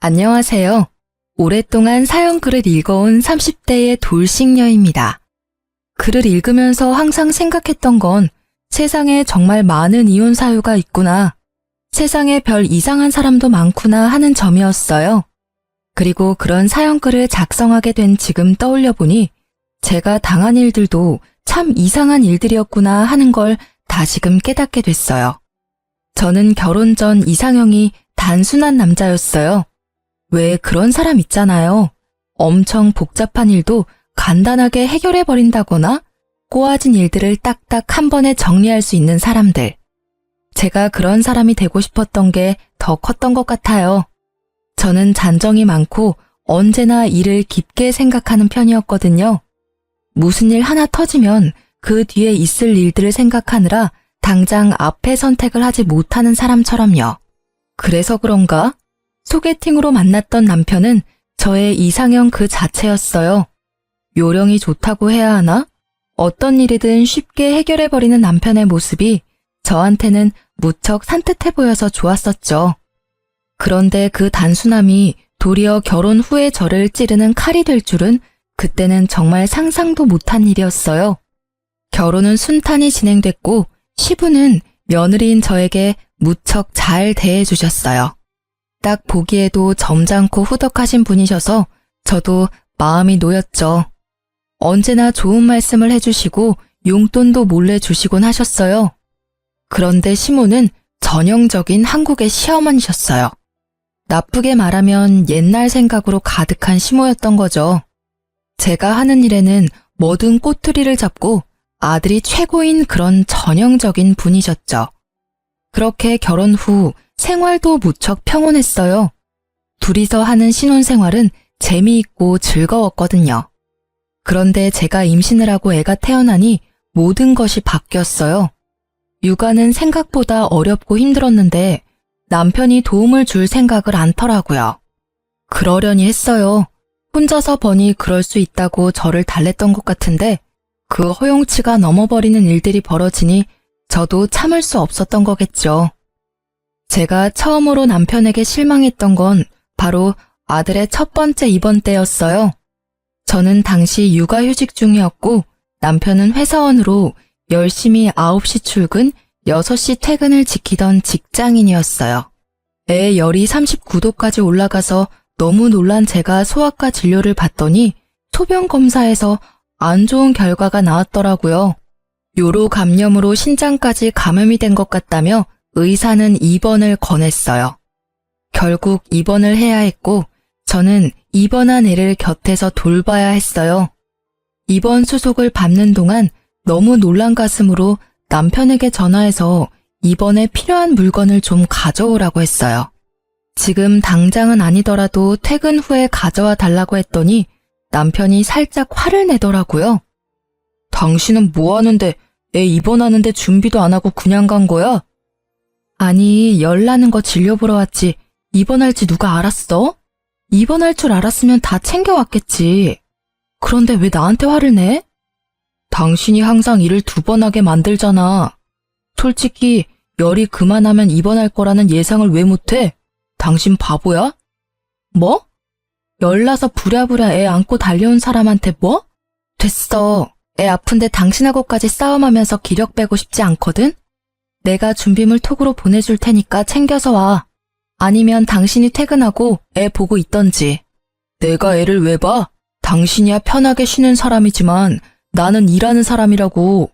안녕하세요. 오랫동안 사연글을 읽어온 30대의 돌싱녀입니다. 글을 읽으면서 항상 생각했던 건 세상에 정말 많은 이혼 사유가 있구나, 세상에 별 이상한 사람도 많구나 하는 점이었어요. 그리고 그런 사연글을 작성하게 된 지금 떠올려보니 제가 당한 일들도 참 이상한 일들이었구나 하는 걸 다시금 깨닫게 됐어요. 저는 결혼 전 이상형이 단순한 남자였어요. 왜 그런 사람 있잖아요. 엄청 복잡한 일도 간단하게 해결해버린다거나 꼬아진 일들을 딱딱 한 번에 정리할 수 있는 사람들. 제가 그런 사람이 되고 싶었던 게 더 컸던 것 같아요. 저는 잔정이 많고 언제나 일을 깊게 생각하는 편이었거든요. 무슨 일 하나 터지면 그 뒤에 있을 일들을 생각하느라 당장 앞에 선택을 하지 못하는 사람처럼요. 그래서 그런가? 소개팅으로 만났던 남편은 저의 이상형 그 자체였어요. 요령이 좋다고 해야 하나? 어떤 일이든 쉽게 해결해버리는 남편의 모습이 저한테는 무척 산뜻해 보여서 좋았었죠. 그런데 그 단순함이 도리어 결혼 후에 저를 찌르는 칼이 될 줄은 그때는 정말 상상도 못한 일이었어요. 결혼은 순탄히 진행됐고 시부는 며느리인 저에게 무척 잘 대해주셨어요. 딱 보기에도 점잖고 후덕하신 분이셔서 저도 마음이 놓였죠. 언제나 좋은 말씀을 해주시고 용돈도 몰래 주시곤 하셨어요. 그런데 시모는 전형적인 한국의 시어머니셨어요. 나쁘게 말하면 옛날 생각으로 가득한 시모였던 거죠. 제가 하는 일에는 뭐든 꼬투리를 잡고 아들이 최고인 그런 전형적인 분이셨죠. 그렇게 결혼 후 생활도 무척 평온했어요. 둘이서 하는 신혼생활은 재미있고 즐거웠거든요. 그런데 제가 임신을 하고 애가 태어나니 모든 것이 바뀌었어요. 육아는 생각보다 어렵고 힘들었는데 남편이 도움을 줄 생각을 않더라고요. 그러려니 했어요. 혼자서 버니 그럴 수 있다고 저를 달랬던 것 같은데 그 허용치가 넘어버리는 일들이 벌어지니 저도 참을 수 없었던 거겠죠. 제가 처음으로 남편에게 실망했던 건 바로 아들의 첫 번째 입원 때였어요. 저는 당시 육아휴직 중이었고 남편은 회사원으로 열심히 9시 출근, 6시 퇴근을 지키던 직장인이었어요. 애 열이 39도까지 올라가서 너무 놀란 제가 소아과 진료를 받더니 소변 검사에서 안 좋은 결과가 나왔더라고요. 요로 감염으로 신장까지 감염이 된 것 같다며 의사는 입원을 권했어요. 결국 입원을 해야 했고 저는 입원한 애를 곁에서 돌봐야 했어요. 입원 수속을 밟는 동안 너무 놀란 가슴으로 남편에게 전화해서 입원에 필요한 물건을 좀 가져오라고 했어요. 지금 당장은 아니더라도 퇴근 후에 가져와 달라고 했더니 남편이 살짝 화를 내더라고요. 당신은 뭐 하는데 애 입원하는데 준비도 안 하고 그냥 간 거야? 아니, 열 나는 거 진료 보러 왔지 입원할지 누가 알았어? 입원할 줄 알았으면 다 챙겨왔겠지. 그런데 왜 나한테 화를 내? 당신이 항상 일을 2번 하게 만들잖아. 솔직히 열이 그만하면 입원할 거라는 예상을 왜 못해? 당신 바보야? 뭐? 열나서 부랴부랴 애 안고 달려온 사람한테 뭐? 됐어. 애 아픈데 당신하고까지 싸움하면서 기력 빼고 싶지 않거든? 내가 준비물 톡으로 보내줄 테니까 챙겨서 와. 아니면 당신이 퇴근하고 애 보고 있던지. 내가 애를 왜 봐? 당신이야 편하게 쉬는 사람이지만 나는 일하는 사람이라고.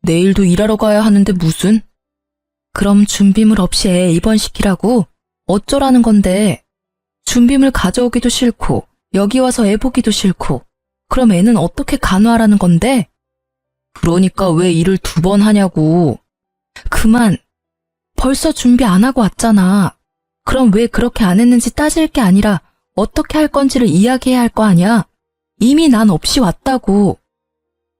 내일도 일하러 가야 하는데 무슨? 그럼 준비물 없이 애 입원시키라고? 어쩌라는 건데. 준비물 가져오기도 싫고 여기 와서 애 보기도 싫고 그럼 애는 어떻게 간호하라는 건데? 그러니까 왜 일을 2번 하냐고. 그만. 벌써 준비 안 하고 왔잖아. 그럼 왜 그렇게 안 했는지 따질 게 아니라 어떻게 할 건지를 이야기해야 할 거 아니야. 이미 난 없이 왔다고.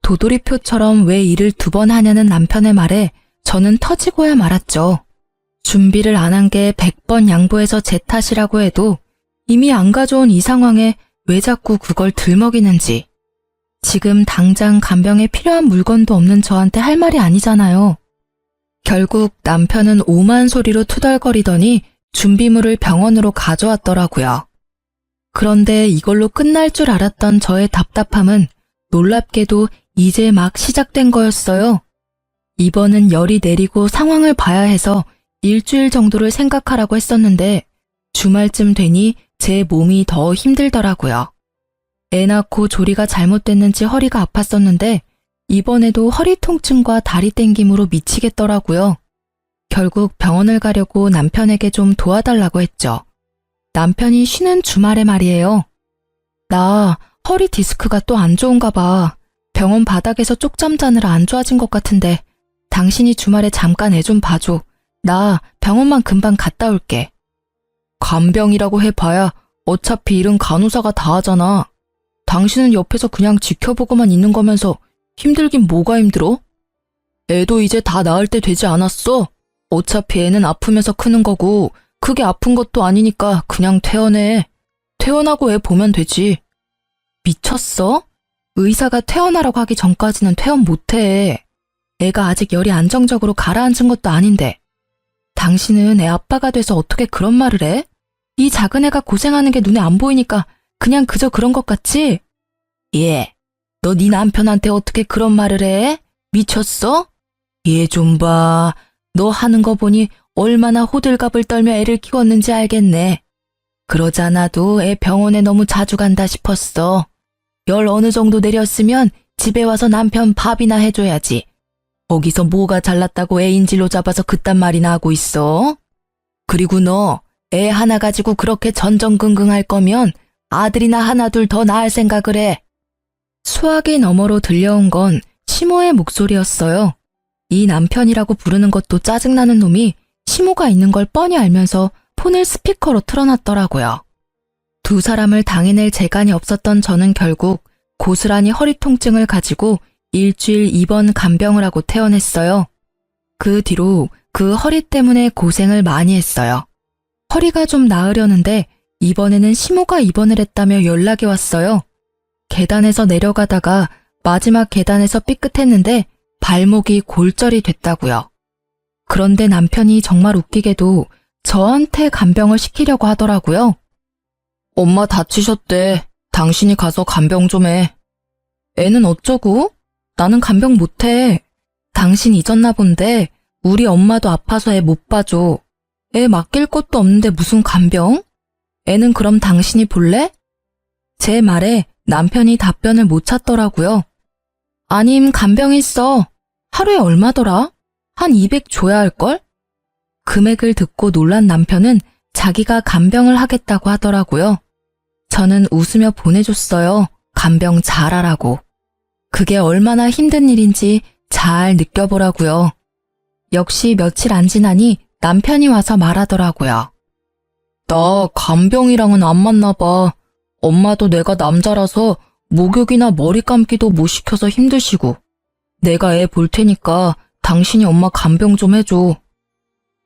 도돌이표처럼 왜 일을 2번 하냐는 남편의 말에 저는 터지고야 말았죠. 준비를 안 한 게 100번 양보해서 제 탓이라고 해도 이미 안 가져온 이 상황에 왜 자꾸 그걸 들먹이는지. 지금 당장 간병에 필요한 물건도 없는 저한테 할 말이 아니잖아요. 결국 남편은 오만 소리로 투덜거리더니 준비물을 병원으로 가져왔더라고요. 그런데 이걸로 끝날 줄 알았던 저의 답답함은 놀랍게도 이제 막 시작된 거였어요. 이번은 열이 내리고 상황을 봐야 해서 일주일 정도를 생각하라고 했었는데 주말쯤 되니 제 몸이 더 힘들더라고요. 애 낳고 조리가 잘못됐는지 허리가 아팠었는데 이번에도 허리 통증과 다리 땡김으로 미치겠더라고요. 결국 병원을 가려고 남편에게 좀 도와달라고 했죠. 남편이 쉬는 주말에 말이에요. 나 허리 디스크가 또 안 좋은가 봐. 병원 바닥에서 쪽잠 자느라 안 좋아진 것 같은데 당신이 주말에 잠깐 애 좀 봐줘. 나 병원만 금방 갔다 올게. 간병이라고 해봐야 어차피 일은 간호사가 다 하잖아. 당신은 옆에서 그냥 지켜보고만 있는 거면서 힘들긴 뭐가 힘들어? 애도 이제 다 나을 때 되지 않았어? 어차피 애는 아프면서 크는 거고 크게 아픈 것도 아니니까 그냥 퇴원해. 퇴원하고 애 보면 되지. 미쳤어? 의사가 퇴원하라고 하기 전까지는 퇴원 못해. 애가 아직 열이 안정적으로 가라앉은 것도 아닌데. 당신은 애 아빠가 돼서 어떻게 그런 말을 해? 이 작은 애가 고생하는 게 눈에 안 보이니까 그냥 그저 그런 것 같지? 예. 너 네 남편한테 어떻게 그런 말을 해? 미쳤어? 얘 좀 봐. 너 하는 거 보니 얼마나 호들갑을 떨며 애를 키웠는지 알겠네. 그러지 않아도 애 병원에 너무 자주 간다 싶었어. 열 어느 정도 내렸으면 집에 와서 남편 밥이나 해줘야지. 거기서 뭐가 잘났다고 애 인질로 잡아서 그딴 말이나 하고 있어? 그리고 너 애 하나 가지고 그렇게 전전긍긍할 거면 아들이나 하나 둘 더 낳을 생각을 해. 수화기 너머로 들려온 건 시모의 목소리였어요. 이 남편이라고 부르는 것도 짜증나는 놈이 시모가 있는 걸 뻔히 알면서 폰을 스피커로 틀어놨더라고요. 두 사람을 당해낼 재간이 없었던 저는 결국 고스란히 허리 통증을 가지고 일주일 입원 간병을 하고 퇴원했어요. 그 뒤로 그 허리 때문에 고생을 많이 했어요. 허리가 좀 나으려는데 이번에는 시모가 입원을 했다며 연락이 왔어요. 계단에서 내려가다가 마지막 계단에서 삐끗했는데 발목이 골절이 됐다고요. 그런데 남편이 정말 웃기게도 저한테 간병을 시키려고 하더라고요. 엄마 다치셨대. 당신이 가서 간병 좀 해. 애는 어쩌고? 나는 간병 못해. 당신 잊었나 본데 우리 엄마도 아파서 애 못 봐줘. 애 맡길 것도 없는데 무슨 간병? 애는 그럼 당신이 볼래? 제 말에 남편이 답변을 못 찾더라고요. 아님 간병 있어. 하루에 얼마더라? 한 200 줘야 할걸? 금액을 듣고 놀란 남편은 자기가 간병을 하겠다고 하더라고요. 저는 웃으며 보내줬어요. 간병 잘하라고. 그게 얼마나 힘든 일인지 잘 느껴보라고요. 역시 며칠 안 지나니 남편이 와서 말하더라고요. 나 간병이랑은 안 맞나 봐. 엄마도 내가 남자라서 목욕이나 머리 감기도 못 시켜서 힘드시고 내가 애 볼 테니까 당신이 엄마 간병 좀 해줘.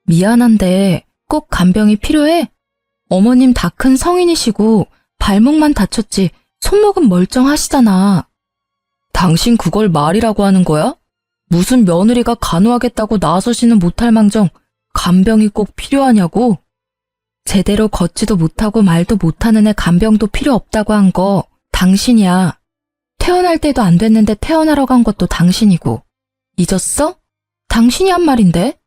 미안한데 꼭 간병이 필요해? 어머님 다 큰 성인이시고 발목만 다쳤지 손목은 멀쩡하시잖아. 당신 그걸 말이라고 하는 거야? 무슨 며느리가 간호하겠다고 나서지는 못할 망정 간병이 꼭 필요하냐고? 제대로 걷지도 못하고 말도 못하는 애 간병도 필요 없다고 한 거 당신이야. 퇴원할 때도 안 됐는데 퇴원하러 간 것도 당신이고. 잊었어? 당신이 한 말인데?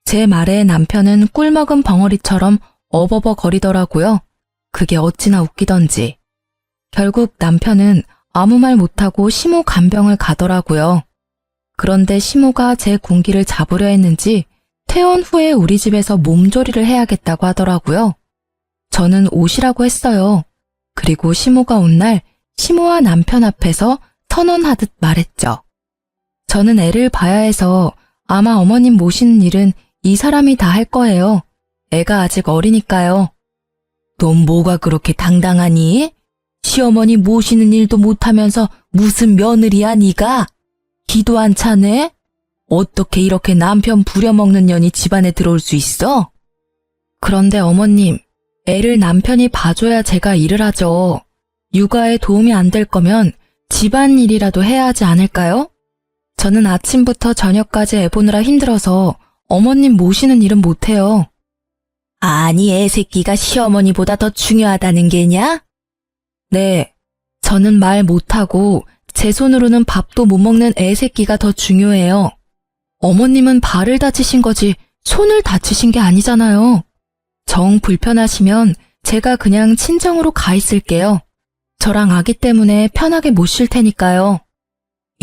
제 말에 남편은 꿀먹은 벙어리처럼 어버버거리더라고요. 그게 어찌나 웃기던지. 결국 남편은 아무 말 못하고 시모 간병을 가더라고요. 그런데 시모가 제 군기를 잡으려 했는지 퇴원 후에 우리 집에서 몸조리를 해야겠다고 하더라고요. 저는 오시라고 했어요. 그리고 시모가 온 날 시모와 남편 앞에서 선언하듯 말했죠. 저는 애를 봐야 해서 아마 어머님 모시는 일은 이 사람이 다 할 거예요. 애가 아직 어리니까요. 넌 뭐가 그렇게 당당하니? 시어머니 모시는 일도 못하면서 무슨 며느리야 네가? 기도 안 차네? 어떻게 이렇게 남편 부려먹는 년이 집안에 들어올 수 있어? 그런데 어머님, 애를 남편이 봐줘야 제가 일을 하죠. 육아에 도움이 안 될 거면 집안일이라도 해야 하지 않을까요? 저는 아침부터 저녁까지 애 보느라 힘들어서 어머님 모시는 일은 못해요. 아니, 애새끼가 시어머니보다 더 중요하다는 게냐? 네, 저는 말 못하고 제 손으로는 밥도 못 먹는 애새끼가 더 중요해요. 어머님은 발을 다치신 거지 손을 다치신 게 아니잖아요. 정 불편하시면 제가 그냥 친정으로 가 있을게요. 저랑 아기 때문에 편하게 못 쉴 테니까요.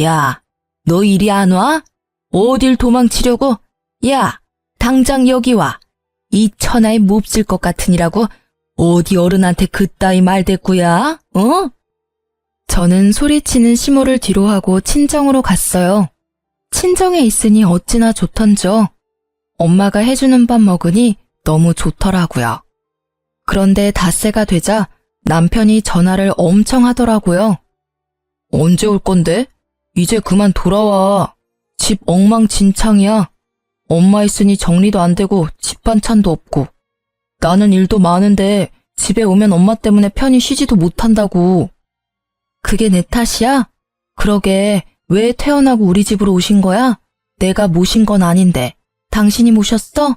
야, 너 이리 안 와? 어딜 도망치려고? 야, 당장 여기 와. 이 천하에 몹쓸 것 같으니라고 어디 어른한테 그따위 말대꾸야? 어? 저는 소리치는 시모를 뒤로하고 친정으로 갔어요. 친정에 있으니 어찌나 좋던죠. 엄마가 해주는 밥 먹으니 너무 좋더라고요. 그런데 닷새가 되자 남편이 전화를 엄청 하더라고요. 언제 올 건데? 이제 그만 돌아와. 집 엉망진창이야. 엄마 있으니 정리도 안 되고 집 반찬도 없고. 나는 일도 많은데 집에 오면 엄마 때문에 편히 쉬지도 못한다고. 그게 내 탓이야? 그러게 왜 태어나고 우리 집으로 오신 거야? 내가 모신 건 아닌데. 당신이 모셨어?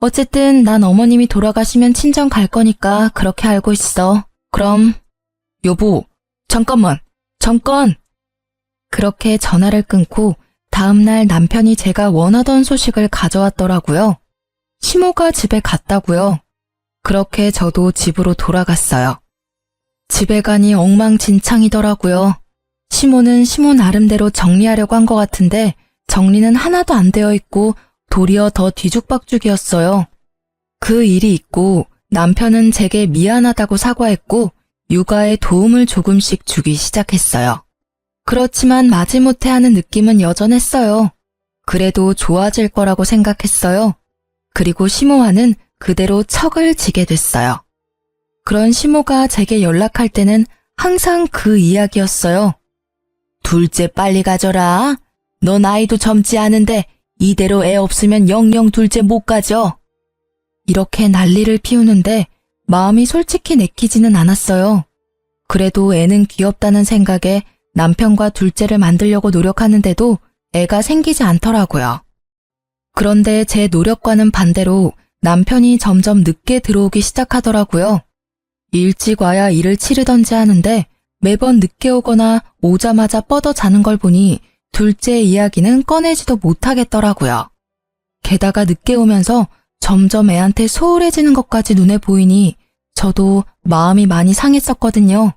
어쨌든 난 어머님이 돌아가시면 친정 갈 거니까 그렇게 알고 있어. 그럼. 여보, 잠깐만. 잠깐. 그렇게 전화를 끊고 다음날 남편이 제가 원하던 소식을 가져왔더라고요. 시모가 집에 갔다고요. 그렇게 저도 집으로 돌아갔어요. 집에 가니 엉망진창이더라고요. 시모는 시모 나름대로 정리하려고 한 것 같은데 정리는 하나도 안 되어 있고 도리어 더 뒤죽박죽이었어요. 그 일이 있고 남편은 제게 미안하다고 사과했고 육아에 도움을 조금씩 주기 시작했어요. 그렇지만 마지못해 하는 느낌은 여전했어요. 그래도 좋아질 거라고 생각했어요. 그리고 시모와는 그대로 척을 지게 됐어요. 그런 시모가 제게 연락할 때는 항상 그 이야기였어요. 둘째 빨리 가져라. 너 나이도 젊지 않은데 이대로 애 없으면 영영 둘째 못 가져. 이렇게 난리를 피우는데 마음이 솔직히 내키지는 않았어요. 그래도 애는 귀엽다는 생각에 남편과 둘째를 만들려고 노력하는데도 애가 생기지 않더라고요. 그런데 제 노력과는 반대로 남편이 점점 늦게 들어오기 시작하더라고요. 일찍 와야 일을 치르던지 하는데 매번 늦게 오거나 오자마자 뻗어 자는 걸 보니 둘째 이야기는 꺼내지도 못하겠더라고요. 게다가 늦게 오면서 점점 애한테 소홀해지는 것까지 눈에 보이니 저도 마음이 많이 상했었거든요.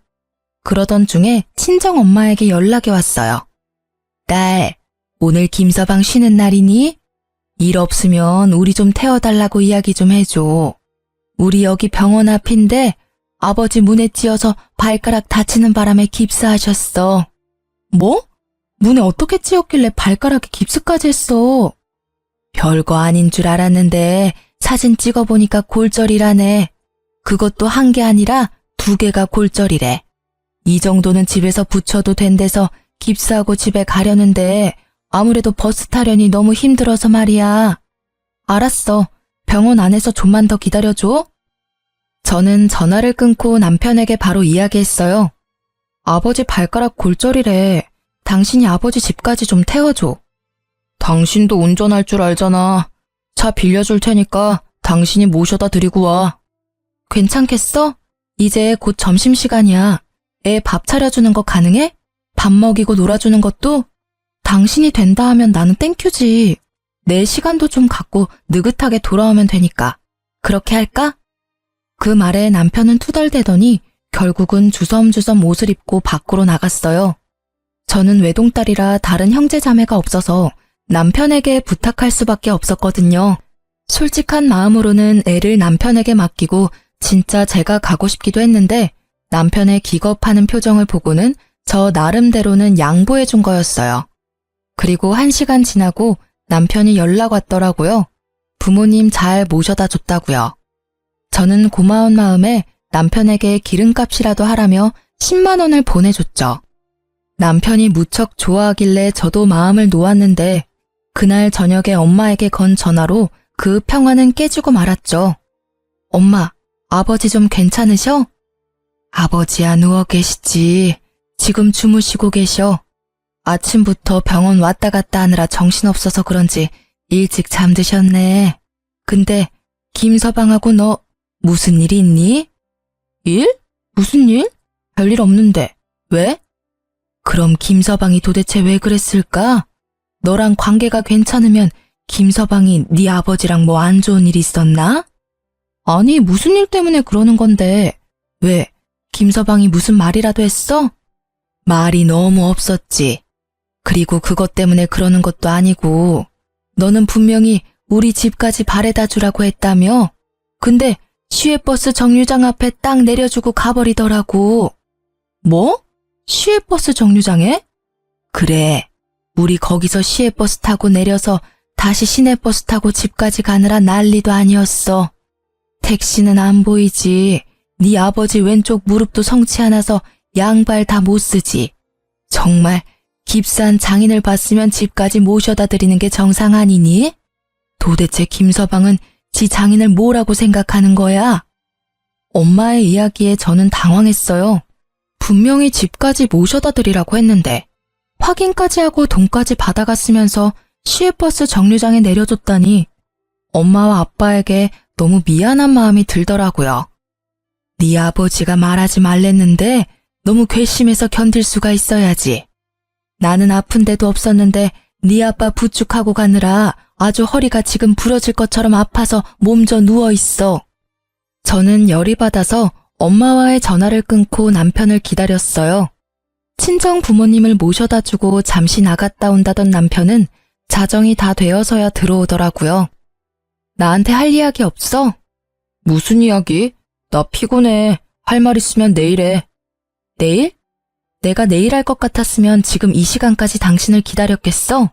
그러던 중에 친정 엄마에게 연락이 왔어요. 딸, 오늘 김서방 쉬는 날이니? 일 없으면 우리 좀 태워달라고 이야기 좀 해줘. 우리 여기 병원 앞인데 아버지 문에 찧어서 발가락 다치는 바람에 깁스하셨어. 뭐? 문에 어떻게 찧었길래 발가락에 깁스까지 했어? 별거 아닌 줄 알았는데 사진 찍어보니까 골절이라네. 그것도 한 개 아니라 2개가 골절이래. 이 정도는 집에서 붙여도 된대서 깁스하고 집에 가려는데 아무래도 버스 타려니 너무 힘들어서 말이야. 알았어. 병원 안에서 좀만 더 기다려줘. 저는 전화를 끊고 남편에게 바로 이야기했어요. 아버지 발가락 골절이래. 당신이 아버지 집까지 좀 태워줘. 당신도 운전할 줄 알잖아. 차 빌려줄 테니까 당신이 모셔다 드리고 와. 괜찮겠어? 이제 곧 점심시간이야. 애 밥 차려주는 거 가능해? 밥 먹이고 놀아주는 것도? 당신이 된다 하면 나는 땡큐지. 내 시간도 좀 갖고 느긋하게 돌아오면 되니까. 그렇게 할까? 그 말에 남편은 투덜대더니 결국은 주섬주섬 옷을 입고 밖으로 나갔어요. 저는 외동딸이라 다른 형제자매가 없어서 남편에게 부탁할 수밖에 없었거든요. 솔직한 마음으로는 애를 남편에게 맡기고 진짜 제가 가고 싶기도 했는데 남편의 기겁하는 표정을 보고는 저 나름대로는 양보해 준 거였어요. 그리고 1시간 지나고 남편이 연락 왔더라고요. 부모님 잘 모셔다 줬다고요. 저는 고마운 마음에 남편에게 기름값이라도 하라며 10만 원을 보내줬죠. 남편이 무척 좋아하길래 저도 마음을 놓았는데 그날 저녁에 엄마에게 건 전화로 그 평화는 깨지고 말았죠. 엄마, 아버지 좀 괜찮으셔? 아버지야 누워 계시지. 지금 주무시고 계셔. 아침부터 병원 왔다 갔다 하느라 정신없어서 그런지 일찍 잠드셨네. 근데 김서방하고 너 무슨 일이 있니? 일? 무슨 일? 별일 없는데. 왜? 그럼 김서방이 도대체 왜 그랬을까? 너랑 관계가 괜찮으면 김서방이 네 아버지랑 뭐 안 좋은 일 있었나? 아니, 무슨 일 때문에 그러는 건데. 왜? 김서방이 무슨 말이라도 했어? 말이 너무 없었지. 그리고 그것 때문에 그러는 것도 아니고, 너는 분명히 우리 집까지 바래다 주라고 했다며? 근데 시외버스 정류장 앞에 딱 내려주고 가버리더라고. 뭐? 시외버스 정류장에? 그래. 우리 거기서 시외버스 타고 내려서 다시 시내버스 타고 집까지 가느라 난리도 아니었어. 택시는 안 보이지. 네 아버지 왼쪽 무릎도 성치 않아서 양발 다 못 쓰지. 정말 깁스한 장인을 봤으면 집까지 모셔다 드리는 게 정상 아니니? 도대체 김서방은 지 장인을 뭐라고 생각하는 거야? 엄마의 이야기에 저는 당황했어요. 분명히 집까지 모셔다 드리라고 했는데 확인까지 하고 돈까지 받아갔으면서 시외버스 정류장에 내려줬다니 엄마와 아빠에게 너무 미안한 마음이 들더라고요. 네 아버지가 말하지 말랬는데 너무 괘씸해서 견딜 수가 있어야지. 나는 아픈 데도 없었는데 네 아빠 부축하고 가느라 아주 허리가 지금 부러질 것처럼 아파서 몸져 누워있어. 저는 열이 받아서 엄마와의 전화를 끊고 남편을 기다렸어요. 친정 부모님을 모셔다 주고 잠시 나갔다 온다던 남편은 자정이 다 되어서야 들어오더라고요. 나한테 할 이야기 없어? 무슨 이야기? 나 피곤해. 할 말 있으면 내일 해. 내일? 내가 내일 할 것 같았으면 지금 이 시간까지 당신을 기다렸겠어?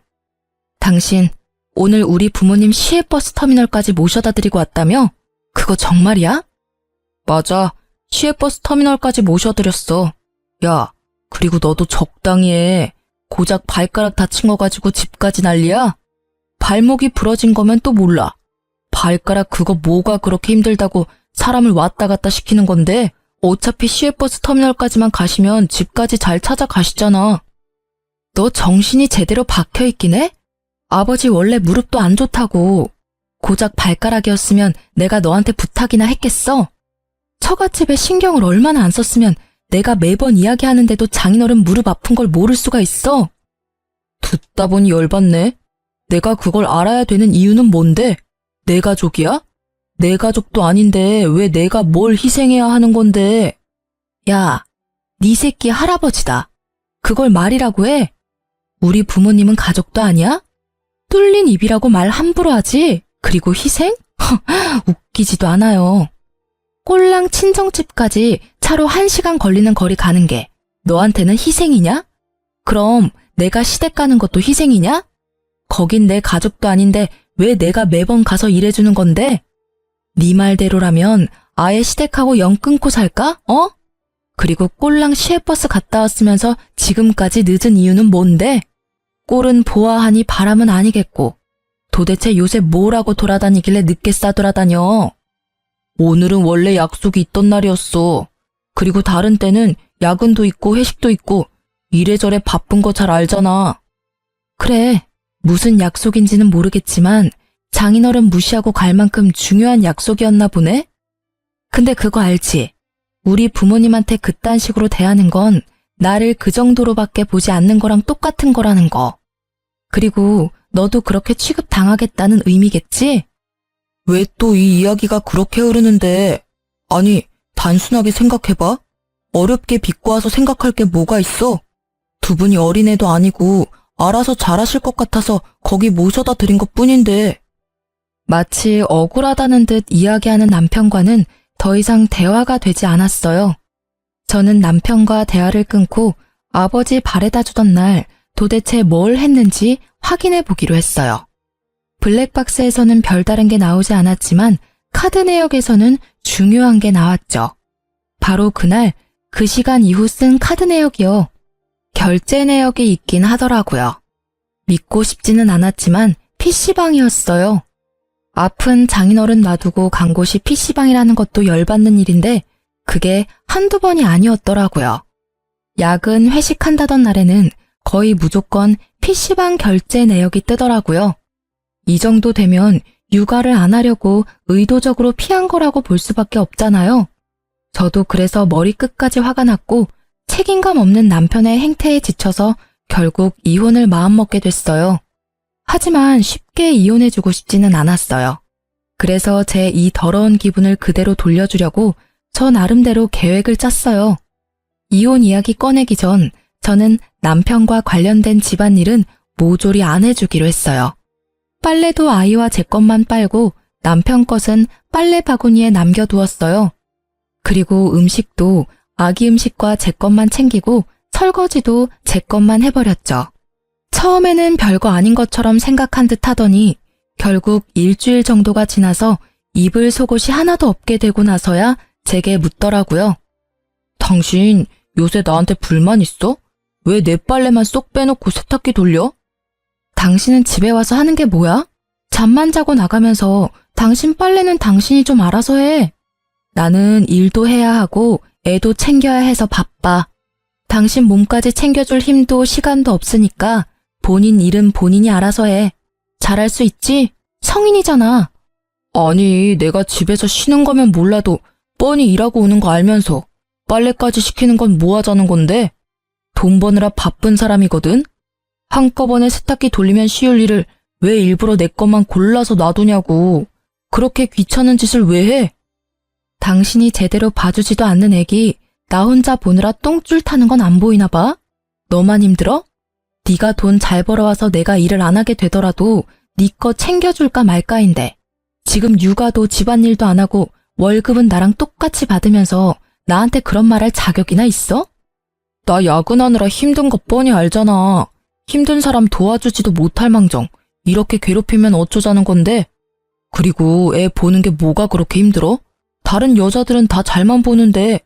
당신 오늘 우리 부모님 시외버스 터미널까지 모셔다 드리고 왔다며? 그거 정말이야? 맞아. 시외버스 터미널까지 모셔드렸어. 야, 그리고 너도 적당히 해. 고작 발가락 다친 거 가지고 집까지 난리야? 발목이 부러진 거면 또 몰라. 발가락 그거 뭐가 그렇게 힘들다고 사람을 왔다 갔다 시키는 건데 어차피 시외버스 터미널까지만 가시면 집까지 잘 찾아가시잖아. 너 정신이 제대로 박혀있긴 해? 아버지 원래 무릎도 안 좋다고. 고작 발가락이었으면 내가 너한테 부탁이나 했겠어? 처갓집에 신경을 얼마나 안 썼으면 내가 매번 이야기하는데도 장인어른 무릎 아픈 걸 모를 수가 있어? 듣다 보니 열받네. 내가 그걸 알아야 되는 이유는 뭔데? 내 가족이야? 내 가족도 아닌데 왜 내가 뭘 희생해야 하는 건데? 야, 네 새끼 할아버지다. 그걸 말이라고 해? 우리 부모님은 가족도 아니야? 뚫린 입이라고 말 함부로 하지? 그리고 희생? 웃기지도 않아요. 꼴랑 친정집까지 차로 1시간 걸리는 거리 가는 게 너한테는 희생이냐? 그럼 내가 시댁 가는 것도 희생이냐? 거긴 내 가족도 아닌데 왜 내가 매번 가서 일해주는 건데? 네 말대로라면 아예 시댁하고 연 끊고 살까? 어? 그리고 꼴랑 시외버스 갔다 왔으면서 지금까지 늦은 이유는 뭔데? 꼴은 보아하니 바람은 아니겠고 도대체 요새 뭐라고 돌아다니길래 늦게 싸돌아다녀? 오늘은 원래 약속이 있던 날이었어. 그리고 다른 때는 야근도 있고 회식도 있고 이래저래 바쁜 거 잘 알잖아. 그래, 무슨 약속인지는 모르겠지만 장인어른 무시하고 갈 만큼 중요한 약속이었나 보네? 근데 그거 알지? 우리 부모님한테 그딴 식으로 대하는 건 나를 그 정도로밖에 보지 않는 거랑 똑같은 거라는 거. 그리고 너도 그렇게 취급당하겠다는 의미겠지? 왜 또 이 이야기가 그렇게 흐르는데? 아니, 단순하게 생각해봐. 어렵게 비꼬아서 생각할 게 뭐가 있어? 두 분이 어린애도 아니고 알아서 잘하실 것 같아서 거기 모셔다 드린 것뿐인데. 마치 억울하다는 듯 이야기하는 남편과는 더 이상 대화가 되지 않았어요. 저는 남편과 대화를 끊고 아버지 바래다 주던 날 도대체 뭘 했는지 확인해 보기로 했어요. 블랙박스에서는 별다른 게 나오지 않았지만 카드 내역에서는 중요한 게 나왔죠. 바로 그날 그 시간 이후 쓴 카드 내역이요. 결제 내역이 있긴 하더라고요. 믿고 싶지는 않았지만 PC방이었어요. 아픈 장인어른 놔두고 간 곳이 PC방이라는 것도 열받는 일인데 그게 한두 번이 아니었더라고요. 야근 회식한다던 날에는 거의 무조건 PC방 결제 내역이 뜨더라고요. 이 정도 되면 육아를 안 하려고 의도적으로 피한 거라고 볼 수밖에 없잖아요. 저도 그래서 머리끝까지 화가 났고 책임감 없는 남편의 행태에 지쳐서 결국 이혼을 마음먹게 됐어요. 하지만 쉽게 이혼해주고 싶지는 않았어요. 그래서 제 이 더러운 기분을 그대로 돌려주려고 저 나름대로 계획을 짰어요. 이혼 이야기 꺼내기 전 저는 남편과 관련된 집안일은 모조리 안 해주기로 했어요. 빨래도 아이와 제 것만 빨고 남편 것은 빨래 바구니에 남겨두었어요. 그리고 음식도 아기 음식과 제 것만 챙기고 설거지도 제 것만 해버렸죠. 처음에는 별거 아닌 것처럼 생각한 듯 하더니 결국 일주일 정도가 지나서 입을 속옷이 하나도 없게 되고 나서야 제게 묻더라고요. 당신 요새 나한테 불만 있어? 왜 내 빨래만 쏙 빼놓고 세탁기 돌려? 당신은 집에 와서 하는 게 뭐야? 잠만 자고 나가면서 당신 빨래는 당신이 좀 알아서 해. 나는 일도 해야 하고 애도 챙겨야 해서 바빠. 당신 몸까지 챙겨줄 힘도 시간도 없으니까 본인 일은 본인이 알아서 해. 잘할 수 있지? 성인이잖아. 아니, 내가 집에서 쉬는 거면 몰라도 뻔히 일하고 오는 거 알면서 빨래까지 시키는 건 뭐 하자는 건데? 돈 버느라 바쁜 사람이거든? 한꺼번에 세탁기 돌리면 쉬울 일을 왜 일부러 내 것만 골라서 놔두냐고. 그렇게 귀찮은 짓을 왜 해? 당신이 제대로 봐주지도 않는 애기 나 혼자 보느라 똥줄 타는 건 안 보이나 봐? 너만 힘들어? 네가 돈 잘 벌어와서 내가 일을 안 하게 되더라도 네 거 챙겨줄까 말까인데 지금 육아도 집안일도 안 하고 월급은 나랑 똑같이 받으면서 나한테 그런 말 할 자격이나 있어? 나 야근하느라 힘든 거 뻔히 알잖아. 힘든 사람 도와주지도 못할 망정 이렇게 괴롭히면 어쩌자는 건데? 그리고 애 보는 게 뭐가 그렇게 힘들어? 다른 여자들은 다 잘만 보는데.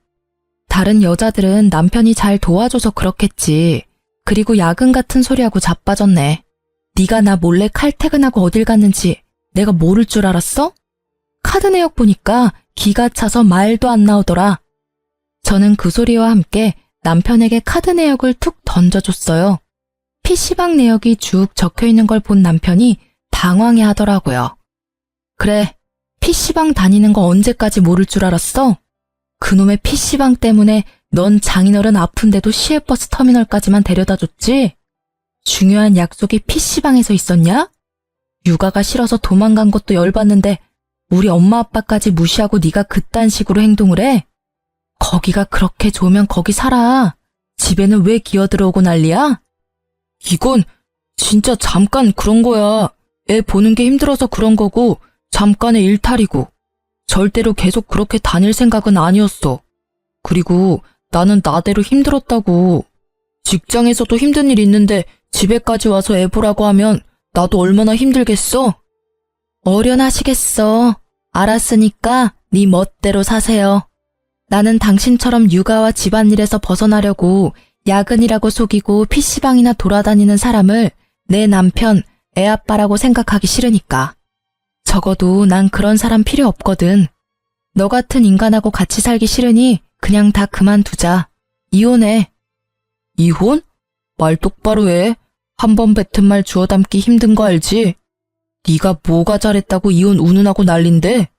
다른 여자들은 남편이 잘 도와줘서 그렇겠지. 그리고 야근 같은 소리하고 자빠졌네. 네가 나 몰래 칼퇴근하고 어딜 갔는지 내가 모를 줄 알았어? 카드 내역 보니까 기가 차서 말도 안 나오더라. 저는 그 소리와 함께 남편에게 카드 내역을 툭 던져줬어요. PC방 내역이 쭉 적혀있는 걸 본 남편이 당황해 하더라고요. 그래, PC방 다니는 거 언제까지 모를 줄 알았어? 그놈의 PC방 때문에 넌 장인어른 아픈데도 시외버스 터미널까지만 데려다 줬지? 중요한 약속이 PC방에서 있었냐? 육아가 싫어서 도망간 것도 열받는데 우리 엄마 아빠까지 무시하고 네가 그딴 식으로 행동을 해? 거기가 그렇게 좋으면 거기 살아. 집에는 왜 기어들어오고 난리야? 이건 진짜 잠깐 그런 거야. 애 보는 게 힘들어서 그런 거고 잠깐의 일탈이고 절대로 계속 그렇게 다닐 생각은 아니었어. 그리고 나는 나대로 힘들었다고. 직장에서도 힘든 일 있는데 집에까지 와서 애 보라고 하면 나도 얼마나 힘들겠어? 어련하시겠어. 알았으니까 네 멋대로 사세요. 나는 당신처럼 육아와 집안일에서 벗어나려고 야근이라고 속이고 PC방이나 돌아다니는 사람을 내 남편, 애아빠라고 생각하기 싫으니까. 적어도 난 그런 사람 필요 없거든. 너 같은 인간하고 같이 살기 싫으니 그냥 다 그만두자. 이혼해. 이혼? 말 똑바로 해. 한 번 뱉은 말 주워 담기 힘든 거 알지? 네가 뭐가 잘했다고 이혼 운운하고 난린데?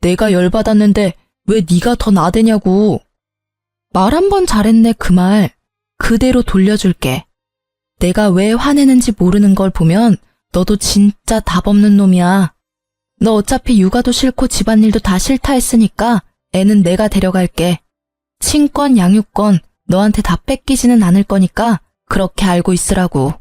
내가 열받았는데 왜 네가 더 나대냐고. 말 한 번 잘했네 그 말. 그대로 돌려줄게. 내가 왜 화내는지 모르는 걸 보면 너도 진짜 답 없는 놈이야. 너 어차피 육아도 싫고 집안일도 다 싫다 했으니까 애는 내가 데려갈게. 친권, 양육권 너한테 다 뺏기지는 않을 거니까 그렇게 알고 있으라고.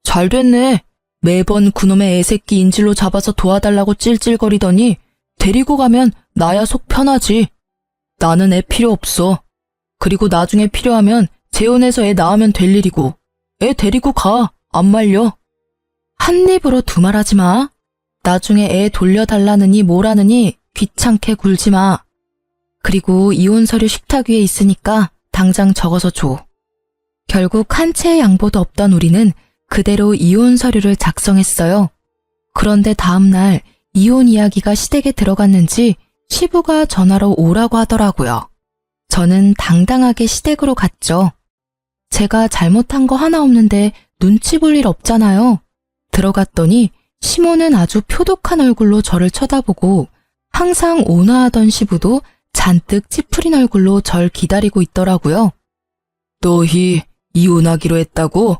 잘 됐네. 매번 그놈의 애새끼 인질로 잡아서 도와달라고 찔찔거리더니 데리고 가면 나야 속 편하지. 나는 애 필요 없어. 그리고 나중에 필요하면 재혼해서 애 낳으면 될 일이고 애 데리고 가. 안 말려. 한 입으로 두말하지 마. 나중에 애 돌려달라느니 뭐라느니 귀찮게 굴지 마. 그리고 이혼 서류 식탁 위에 있으니까 당장 적어서 줘. 결국 한 채의 양보도 없던 우리는 그대로 이혼 서류를 작성했어요. 그런데 다음날 이혼 이야기가 시댁에 들어갔는지 시부가 전화로 오라고 하더라고요. 저는 당당하게 시댁으로 갔죠. 제가 잘못한 거 하나 없는데 눈치 볼 일 없잖아요. 들어갔더니 시모는 아주 표독한 얼굴로 저를 쳐다보고 항상 온화하던 시부도 잔뜩 찌푸린 얼굴로 절 기다리고 있더라고요. 너희 이혼하기로 했다고?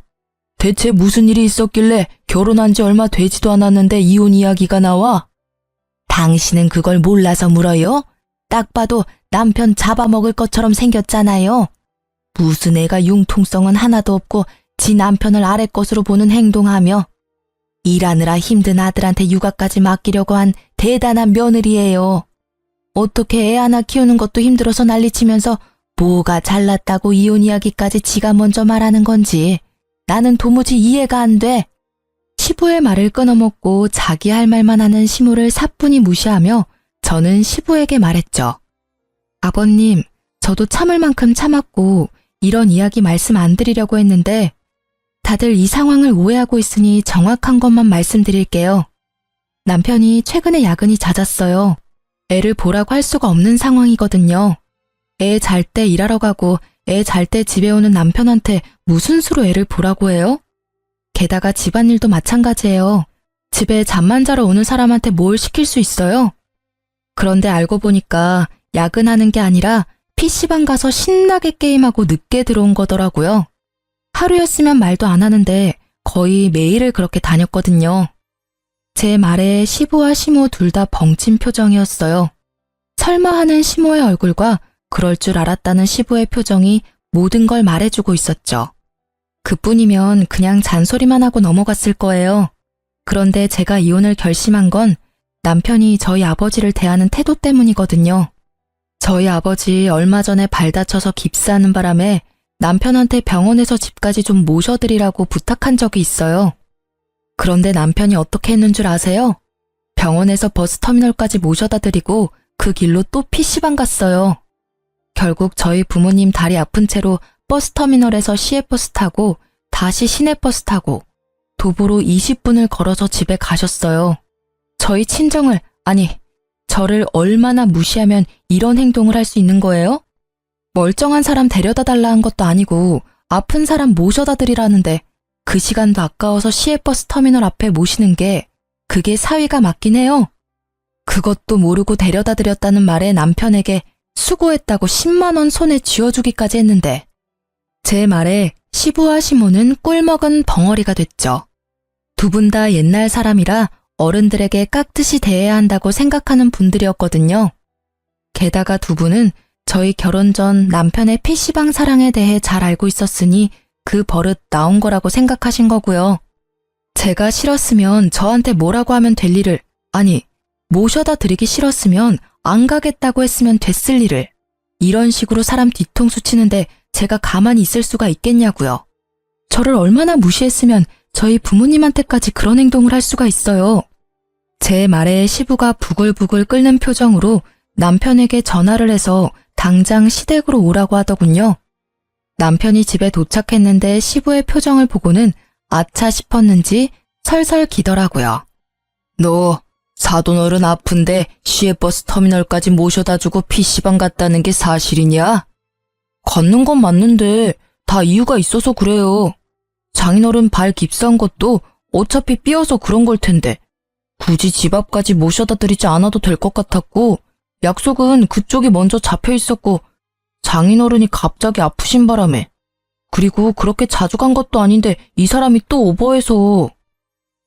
대체 무슨 일이 있었길래 결혼한 지 얼마 되지도 않았는데 이혼 이야기가 나와? 당신은 그걸 몰라서 물어요? 딱 봐도 남편 잡아먹을 것처럼 생겼잖아요. 무슨 애가 융통성은 하나도 없고 지 남편을 아래 것으로 보는 행동하며 일하느라 힘든 아들한테 육아까지 맡기려고 한 대단한 며느리예요. 어떻게 애 하나 키우는 것도 힘들어서 난리치면서 뭐가 잘났다고 이혼 이야기까지 지가 먼저 말하는 건지 나는 도무지 이해가 안 돼. 시부의 말을 끊어먹고 자기 할 말만 하는 시모를 사뿐히 무시하며 저는 시부에게 말했죠. 아버님, 저도 참을 만큼 참았고 이런 이야기 말씀 안 드리려고 했는데 다들 이 상황을 오해하고 있으니 정확한 것만 말씀드릴게요. 남편이 최근에 야근이 잦았어요. 애를 보라고 할 수가 없는 상황이거든요. 애 잘 때 일하러 가고 애 잘 때 집에 오는 남편한테 무슨 수로 애를 보라고 해요? 게다가 집안일도 마찬가지예요. 집에 잠만 자러 오는 사람한테 뭘 시킬 수 있어요? 그런데 알고 보니까 야근하는 게 아니라 PC방 가서 신나게 게임하고 늦게 들어온 거더라고요. 하루였으면 말도 안 하는데 거의 매일을 그렇게 다녔거든요. 제 말에 시부와 시모 둘 다 벙친 표정이었어요. 설마 하는 시모의 얼굴과 그럴 줄 알았다는 시부의 표정이 모든 걸 말해주고 있었죠. 그뿐이면 그냥 잔소리만 하고 넘어갔을 거예요. 그런데 제가 이혼을 결심한 건 남편이 저희 아버지를 대하는 태도 때문이거든요. 저희 아버지 얼마 전에 발 다쳐서 깁스하는 바람에 남편한테 병원에서 집까지 좀 모셔드리라고 부탁한 적이 있어요. 그런데 남편이 어떻게 했는 줄 아세요? 병원에서 버스터미널까지 모셔다 드리고 그 길로 또 PC방 갔어요. 결국 저희 부모님 다리 아픈 채로 버스터미널에서 시외버스 타고 다시 시내버스 타고 도보로 20분을 걸어서 집에 가셨어요. 저희 친정을, 아니, 저를 얼마나 무시하면 이런 행동을 할 수 있는 거예요? 멀쩡한 사람 데려다 달라 한 것도 아니고 아픈 사람 모셔다 드리라는데 그 시간도 아까워서 시외버스 터미널 앞에 모시는 게 그게 사위가 맞긴 해요. 그것도 모르고 데려다 드렸다는 말에 남편에게 수고했다고 10만 원 손에 쥐어주기까지 했는데 제 말에 시부와 시모는 꿀먹은 벙어리가 됐죠. 두 분 다 옛날 사람이라 어른들에게 깍듯이 대해야 한다고 생각하는 분들이었거든요. 게다가 두 분은 저희 결혼 전 남편의 PC방 사랑에 대해 잘 알고 있었으니 그 버릇 나온 거라고 생각하신 거고요. 제가 싫었으면 저한테 뭐라고 하면 될 일을, 아니, 모셔다 드리기 싫었으면 안 가겠다고 했으면 됐을 일을 이런 식으로 사람 뒤통수 치는데 제가 가만히 있을 수가 있겠냐고요. 저를 얼마나 무시했으면 저희 부모님한테까지 그런 행동을 할 수가 있어요. 제 말에 시부가 부글부글 끓는 표정으로 남편에게 전화를 해서 당장 시댁으로 오라고 하더군요. 남편이 집에 도착했는데 시부의 표정을 보고는 아차 싶었는지 설설 기더라고요. 너 사돈어른 아픈데 시외버스 터미널까지 모셔다주고 PC방 갔다는 게 사실이냐? 걷는 건 맞는데 다 이유가 있어서 그래요. 장인어른 발 깁스한 것도 어차피 삐어서 그런 걸 텐데 굳이 집 앞까지 모셔다 드리지 않아도 될 것 같았고 약속은 그쪽이 먼저 잡혀 있었고 장인어른이 갑자기 아프신 바람에 그리고 그렇게 자주 간 것도 아닌데 이 사람이 또 오버해서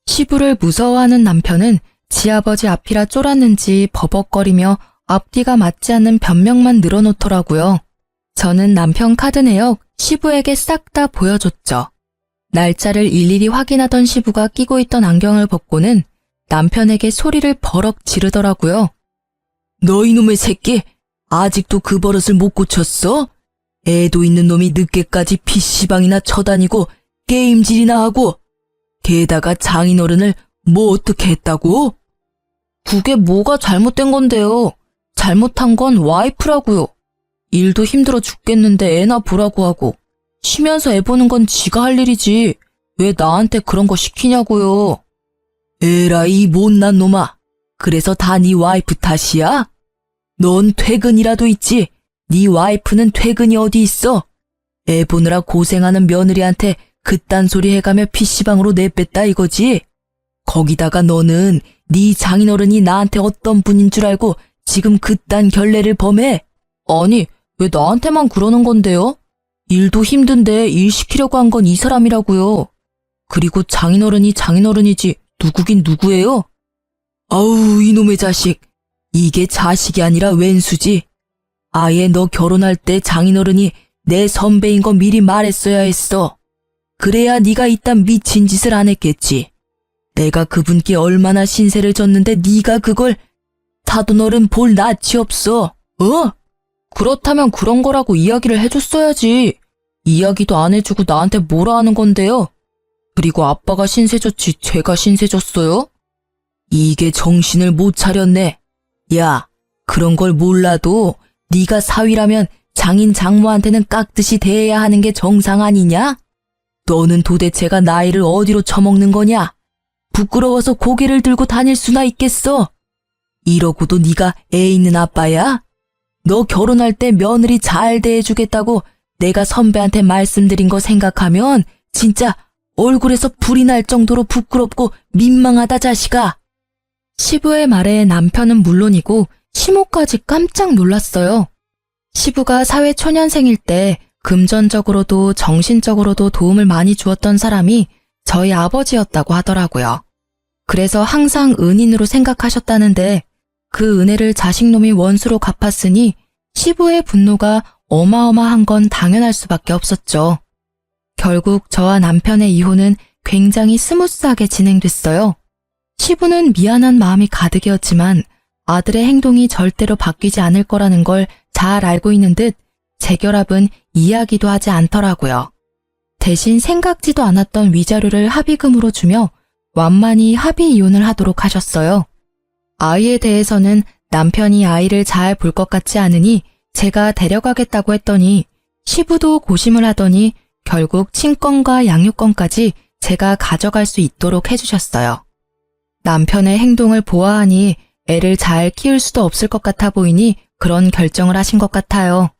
시부를 무서워하는 남편은 지아버지 앞이라 쫄았는지 버벅거리며 앞뒤가 맞지 않는 변명만 늘어놓더라고요. 저는 남편 카드 내역 시부에게 싹 다 보여줬죠. 날짜를 일일이 확인하던 시부가 끼고 있던 안경을 벗고는 남편에게 소리를 버럭 지르더라고요. 너 이놈의 새끼, 아직도 그 버릇을 못 고쳤어? 애도 있는 놈이 늦게까지 PC방이나 쳐다니고 게임질이나 하고 게다가 장인어른을 뭐 어떻게 했다고? 그게 뭐가 잘못된 건데요. 잘못한 건 와이프라고요. 일도 힘들어 죽겠는데 애나 보라고 하고 쉬면서 애 보는 건 지가 할 일이지 왜 나한테 그런 거 시키냐고요. 에라 이 못난 놈아. 그래서 다 네 와이프 탓이야? 넌 퇴근이라도 있지. 네 와이프는 퇴근이 어디 있어? 애 보느라 고생하는 며느리한테 그딴 소리 해가며 PC방으로 내뺐다 이거지? 거기다가 너는 네 장인어른이 나한테 어떤 분인 줄 알고 지금 그딴 결례를 범해? 아니, 왜 나한테만 그러는 건데요? 일도 힘든데 일 시키려고 한 건 이 사람이라고요. 그리고 장인어른이 장인어른이지 누구긴 누구예요? 아우, 이놈의 자식. 이게 자식이 아니라 왼수지. 아예 너 결혼할 때 장인어른이 내 선배인 거 미리 말했어야 했어. 그래야 네가 이딴 미친 짓을 안 했겠지. 내가 그분께 얼마나 신세를 졌는데 네가 그걸 사돈어른 볼 낯이 없어. 어? 그렇다면 그런 거라고 이야기를 해줬어야지. 이야기도 안 해주고 나한테 뭐라 하는 건데요? 그리고 아빠가 신세졌지 제가 신세졌어요? 이게 정신을 못 차렸네. 야, 그런 걸 몰라도 네가 사위라면 장인 장모한테는 깍듯이 대해야 하는 게 정상 아니냐? 너는 도대체가 나이를 어디로 처먹는 거냐? 부끄러워서 고개를 들고 다닐 수나 있겠어? 이러고도 네가 애 있는 아빠야? 너 결혼할 때 며느리 잘 대해주겠다고 내가 선배한테 말씀드린 거 생각하면 진짜 얼굴에서 불이 날 정도로 부끄럽고 민망하다 자식아. 시부의 말에 남편은 물론이고 시모까지 깜짝 놀랐어요. 시부가 사회 초년생일 때 금전적으로도 정신적으로도 도움을 많이 주었던 사람이 저희 아버지였다고 하더라고요. 그래서 항상 은인으로 생각하셨다는데 그 은혜를 자식놈이 원수로 갚았으니 시부의 분노가 어마어마한 건 당연할 수밖에 없었죠. 결국 저와 남편의 이혼은 굉장히 스무스하게 진행됐어요. 시부는 미안한 마음이 가득이었지만 아들의 행동이 절대로 바뀌지 않을 거라는 걸 잘 알고 있는 듯 재결합은 이야기도 하지 않더라고요. 대신 생각지도 않았던 위자료를 합의금으로 주며 완만히 합의 이혼을 하도록 하셨어요. 아이에 대해서는 남편이 아이를 잘 볼 것 같지 않으니 제가 데려가겠다고 했더니 시부도 고심을 하더니 결국 친권과 양육권까지 제가 가져갈 수 있도록 해주셨어요. 남편의 행동을 보아하니 애를 잘 키울 수도 없을 것 같아 보이니 그런 결정을 하신 것 같아요.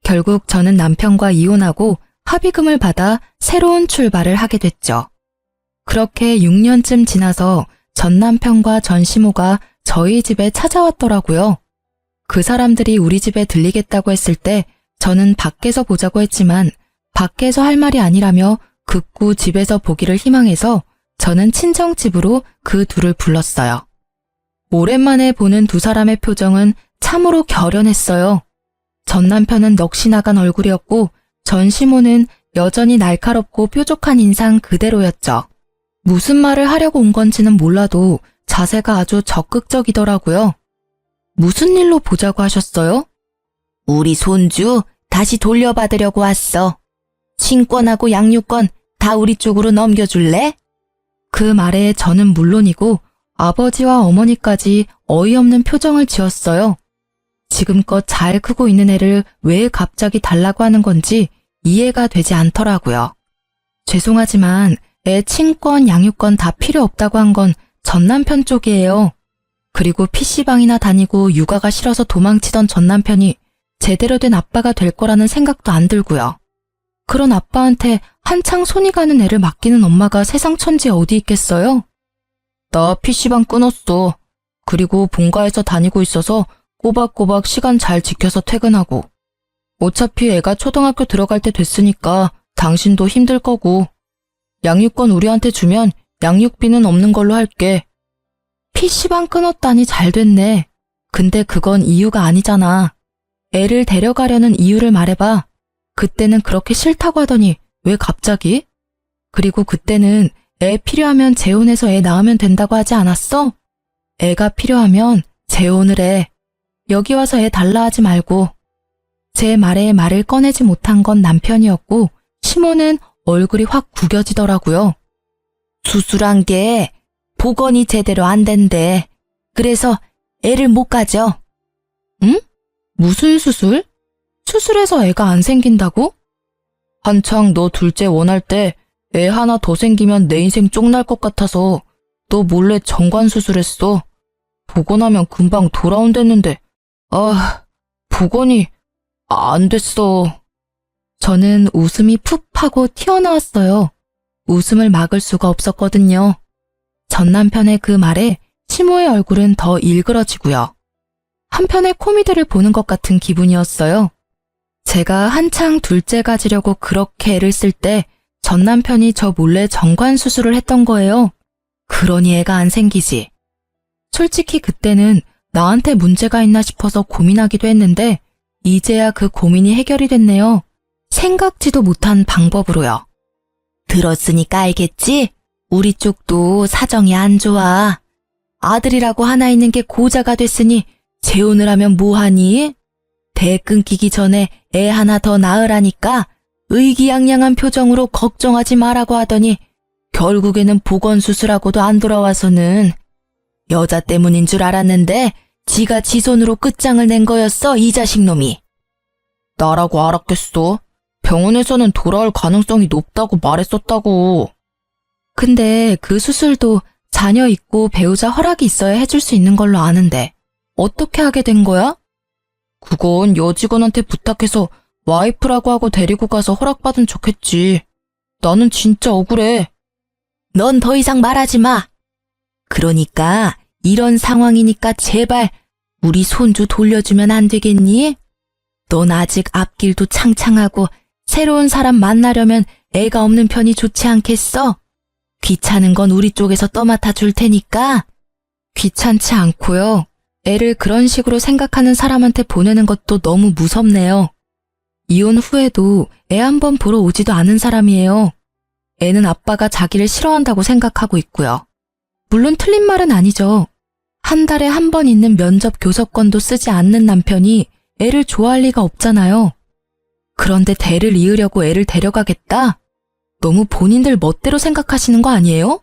결국 저는 남편과 이혼하고 합의금을 받아 새로운 출발을 하게 됐죠. 그렇게 6년쯤 지나서 전 남편과 전 시모가 저희 집에 찾아왔더라고요. 그 사람들이 우리 집에 들리겠다고 했을 때 저는 밖에서 보자고 했지만 밖에서 할 말이 아니라며 극구 집에서 보기를 희망해서 저는 친정집으로 그 둘을 불렀어요. 오랜만에 보는 두 사람의 표정은 참으로 결연했어요. 전 남편은 넋이 나간 얼굴이었고 전 시모는 여전히 날카롭고 뾰족한 인상 그대로였죠. 무슨 말을 하려고 온 건지는 몰라도 자세가 아주 적극적이더라고요. 무슨 일로 보자고 하셨어요? 우리 손주 다시 돌려받으려고 왔어. 친권하고 양육권 다 우리 쪽으로 넘겨줄래? 그 말에 저는 물론이고 아버지와 어머니까지 어이없는 표정을 지었어요. 지금껏 잘 크고 있는 애를 왜 갑자기 달라고 하는 건지 이해가 되지 않더라고요. 죄송하지만 애 친권, 양육권 다 필요 없다고 한 건 전 남편 쪽이에요. 그리고 PC방이나 다니고 육아가 싫어서 도망치던 전 남편이 제대로 된 아빠가 될 거라는 생각도 안 들고요. 그런 아빠한테 한창 손이 가는 애를 맡기는 엄마가 세상 천지에 어디 있겠어요? 나 PC방 끊었어. 그리고 본가에서 다니고 있어서 꼬박꼬박 시간 잘 지켜서 퇴근하고. 어차피 애가 초등학교 들어갈 때 됐으니까 당신도 힘들 거고. 양육권 우리한테 주면 양육비는 없는 걸로 할게. PC방 끊었다니 잘 됐네. 근데 그건 이유가 아니잖아. 애를 데려가려는 이유를 말해봐. 그때는 그렇게 싫다고 하더니 왜 갑자기? 그리고 그때는 애 필요하면 재혼해서 애 낳으면 된다고 하지 않았어? 애가 필요하면 재혼을 해. 여기 와서 애 달라 하지 말고. 제 말에 말을 꺼내지 못한 건 남편이었고 시모는 얼굴이 확 구겨지더라고요. 수술한 게 복원이 제대로 안 된대. 그래서 애를 못 가져. 응? 무슨 수술? 수술해서 애가 안 생긴다고? 한창 너 둘째 원할 때 애 하나 더 생기면 내 인생 쪽날 것 같아서 너 몰래 정관 수술했어. 복원하면 금방 돌아온댔는데 복원이 안 됐어. 저는 웃음이 푹 하고 튀어나왔어요. 웃음을 막을 수가 없었거든요. 전 남편의 그 말에 시모의 얼굴은 더 일그러지고요. 한편의 코미디를 보는 것 같은 기분이었어요. 제가 한창 둘째 가지려고 그렇게 애를 쓸 때 전 남편이 저 몰래 정관 수술을 했던 거예요. 그러니 애가 안 생기지. 솔직히 그때는 나한테 문제가 있나 싶어서 고민하기도 했는데 이제야 그 고민이 해결이 됐네요. 생각지도 못한 방법으로요. 들었으니까 알겠지? 우리 쪽도 사정이 안 좋아. 아들이라고 하나 있는 게 고자가 됐으니 재혼을 하면 뭐하니? 대 끊기기 전에 애 하나 더 낳으라니까 의기양양한 표정으로 걱정하지 말라고 하더니 결국에는 보건수술하고도 안 돌아와서는 여자 때문인 줄 알았는데 지가 지 손으로 끝장을 낸 거였어, 이 자식놈이. 나라고 알았겠어. 병원에서는 돌아올 가능성이 높다고 말했었다고. 근데 그 수술도 자녀 있고 배우자 허락이 있어야 해줄 수 있는 걸로 아는데 어떻게 하게 된 거야? 그건 여직원한테 부탁해서 와이프라고 하고 데리고 가서 허락받은 척했지. 나는 진짜 억울해. 넌 더 이상 말하지 마. 그러니까 이런 상황이니까 제발 우리 손주 돌려주면 안 되겠니? 넌 아직 앞길도 창창하고 새로운 사람 만나려면 애가 없는 편이 좋지 않겠어? 귀찮은 건 우리 쪽에서 떠맡아 줄 테니까. 귀찮지 않고요. 애를 그런 식으로 생각하는 사람한테 보내는 것도 너무 무섭네요. 이혼 후에도 애 한 번 보러 오지도 않은 사람이에요. 애는 아빠가 자기를 싫어한다고 생각하고 있고요. 물론 틀린 말은 아니죠. 한 달에 한 번 있는 면접 교섭권도 쓰지 않는 남편이 애를 좋아할 리가 없잖아요. 그런데 대를 이으려고 애를 데려가겠다? 너무 본인들 멋대로 생각하시는 거 아니에요?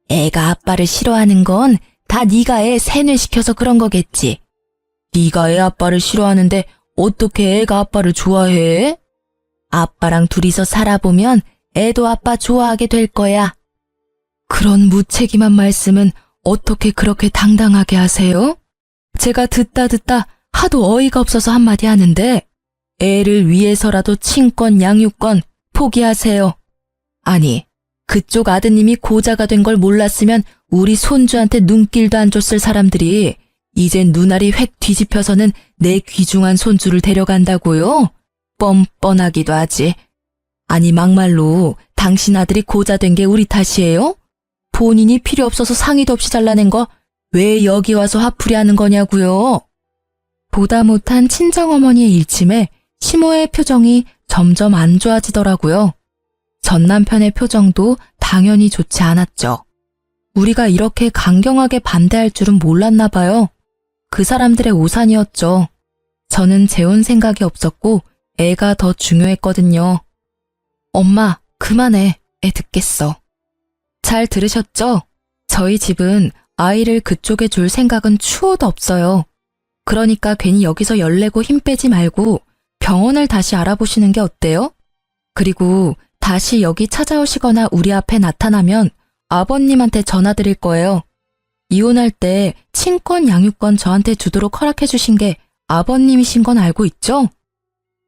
애가 아빠를 싫어하는 건 다 네가 애 세뇌시켜서 그런 거겠지. 네가 애 아빠를 싫어하는데 어떻게 애가 아빠를 좋아해? 아빠랑 둘이서 살아보면 애도 아빠 좋아하게 될 거야. 그런 무책임한 말씀은 어떻게 그렇게 당당하게 하세요? 제가 듣다 하도 어이가 없어서 한마디 하는데 애를 위해서라도 친권 양육권 포기하세요. 아니, 그쪽 아드님이 고자가 된 걸 몰랐으면 우리 손주한테 눈길도 안 줬을 사람들이 이젠 눈알이 획 뒤집혀서는 내 귀중한 손주를 데려간다고요? 뻔뻔하기도 하지. 아니 막말로 당신 아들이 고자 된 게 우리 탓이에요? 본인이 필요 없어서 상의도 없이 잘라낸 거 왜 여기 와서 화풀이 하는 거냐고요? 보다 못한 친정어머니의 일침에 시모의 표정이 점점 안 좋아지더라고요. 전 남편의 표정도 당연히 좋지 않았죠. 우리가 이렇게 강경하게 반대할 줄은 몰랐나 봐요. 그 사람들의 오산이었죠. 저는 재혼 생각이 없었고 애가 더 중요했거든요. 엄마, 그만해. 애 듣겠어. 잘 들으셨죠? 저희 집은 아이를 그쪽에 줄 생각은 추호도 없어요. 그러니까 괜히 여기서 열내고 힘 빼지 말고 병원을 다시 알아보시는 게 어때요? 그리고 다시 여기 찾아오시거나 우리 앞에 나타나면 아버님한테 전화드릴 거예요. 이혼할 때 친권 양육권 저한테 주도록 허락해 주신 게 아버님이신 건 알고 있죠?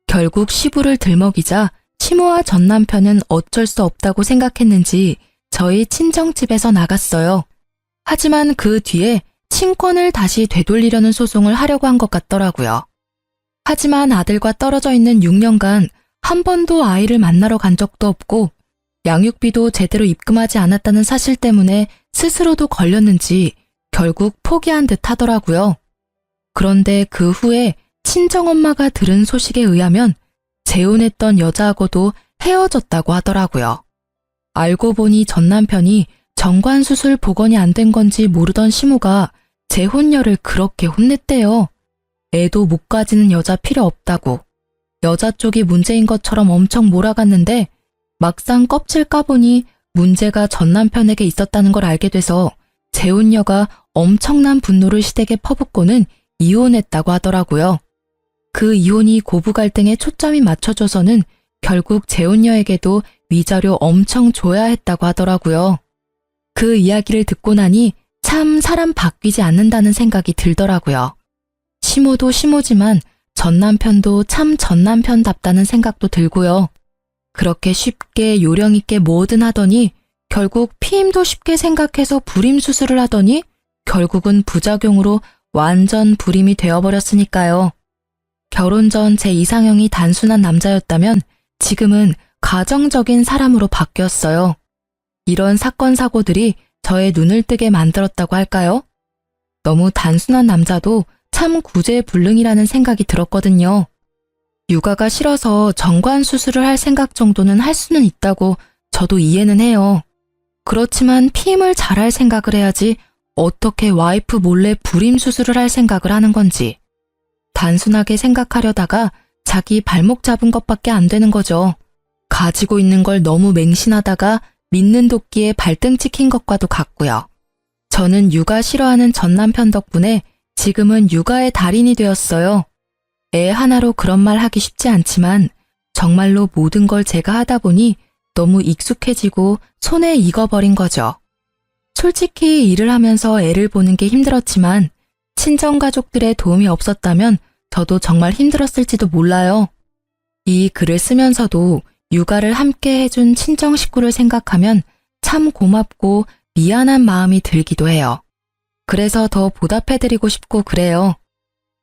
결국 시부를 들먹이자 시모와 전 남편은 어쩔 수 없다고 생각했는지 저희 친정집에서 나갔어요. 하지만 그 뒤에 친권을 다시 되돌리려는 소송을 하려고 한 것 같더라고요. 하지만 아들과 떨어져 있는 6년간 한 번도 아이를 만나러 간 적도 없고 양육비도 제대로 입금하지 않았다는 사실 때문에 스스로도 걸렸는지 결국 포기한 듯 하더라고요. 그런데 그 후에 친정엄마가 들은 소식에 의하면 재혼했던 여자하고도 헤어졌다고 하더라고요. 알고 보니 전 남편이 정관수술 복원이 안 된 건지 모르던 시모가 재혼녀를 그렇게 혼냈대요. 애도 못 가지는 여자 필요 없다고. 여자 쪽이 문제인 것처럼 엄청 몰아갔는데 막상 껍질 까보니 문제가 전 남편에게 있었다는 걸 알게 돼서 재혼녀가 엄청난 분노를 시댁에 퍼붓고는 이혼했다고 하더라고요. 그 이혼이 고부 갈등에 초점이 맞춰져서는 결국 재혼녀에게도 위자료 엄청 줘야 했다고 하더라고요. 그 이야기를 듣고 나니 참 사람 바뀌지 않는다는 생각이 들더라고요. 시모도 시모지만 전 남편도 참 전 남편답다는 생각도 들고요. 그렇게 쉽게 요령 있게 뭐든 하더니 결국 피임도 쉽게 생각해서 불임 수술을 하더니 결국은 부작용으로 완전 불임이 되어버렸으니까요. 결혼 전 제 이상형이 단순한 남자였다면 지금은 가정적인 사람으로 바뀌었어요. 이런 사건 사고들이 저의 눈을 뜨게 만들었다고 할까요? 너무 단순한 남자도 참 구제불능이라는 생각이 들었거든요. 육아가 싫어서 정관 수술을 할 생각 정도는 할 수는 있다고 저도 이해는 해요. 그렇지만 피임을 잘할 생각을 해야지 어떻게 와이프 몰래 불임 수술을 할 생각을 하는 건지. 단순하게 생각하려다가 자기 발목 잡은 것밖에 안 되는 거죠. 가지고 있는 걸 너무 맹신하다가 믿는 도끼에 발등 찍힌 것과도 같고요. 저는 육아 싫어하는 전 남편 덕분에 지금은 육아의 달인이 되었어요. 애 하나로 그런 말 하기 쉽지 않지만 정말로 모든 걸 제가 하다 보니 너무 익숙해지고 손에 익어버린 거죠. 솔직히 일을 하면서 애를 보는 게 힘들었지만 친정가족들의 도움이 없었다면 저도 정말 힘들었을지도 몰라요. 이 글을 쓰면서도 육아를 함께 해준 친정 식구를 생각하면 참 고맙고 미안한 마음이 들기도 해요. 그래서 더 보답해드리고 싶고 그래요.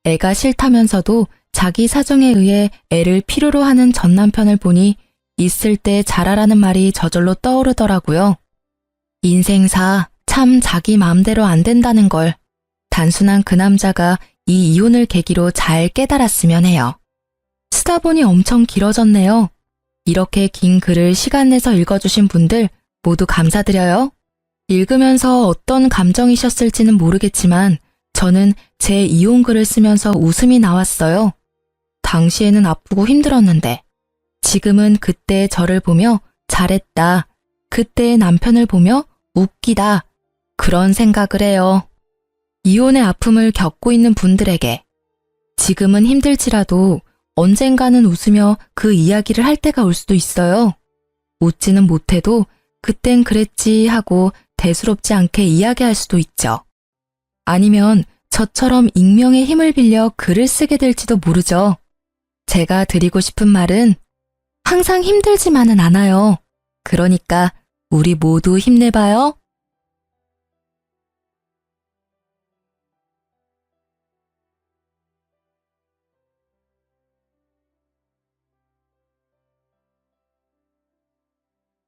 애가 싫다면서도 자기 사정에 의해 애를 필요로 하는 전 남편을 보니 있을 때 잘하라는 말이 저절로 떠오르더라고요. 인생사 참 자기 마음대로 안 된다는 걸 단순한 그 남자가 이 이혼을 계기로 잘 깨달았으면 해요. 쓰다 보니 엄청 길어졌네요. 이렇게 긴 글을 시간 내서 읽어주신 분들 모두 감사드려요. 읽으면서 어떤 감정이셨을지는 모르겠지만 저는 제 이혼 글을 쓰면서 웃음이 나왔어요. 당시에는 아프고 힘들었는데 지금은 그때 저를 보며 잘했다. 그때의 남편을 보며 웃기다. 그런 생각을 해요. 이혼의 아픔을 겪고 있는 분들에게 지금은 힘들지라도 언젠가는 웃으며 그 이야기를 할 때가 올 수도 있어요. 웃지는 못해도 그땐 그랬지 하고 대수롭지 않게 이야기할 수도 있죠. 아니면 저처럼 익명의 힘을 빌려 글을 쓰게 될지도 모르죠. 제가 드리고 싶은 말은 항상 힘들지만은 않아요. 그러니까 우리 모두 힘내봐요.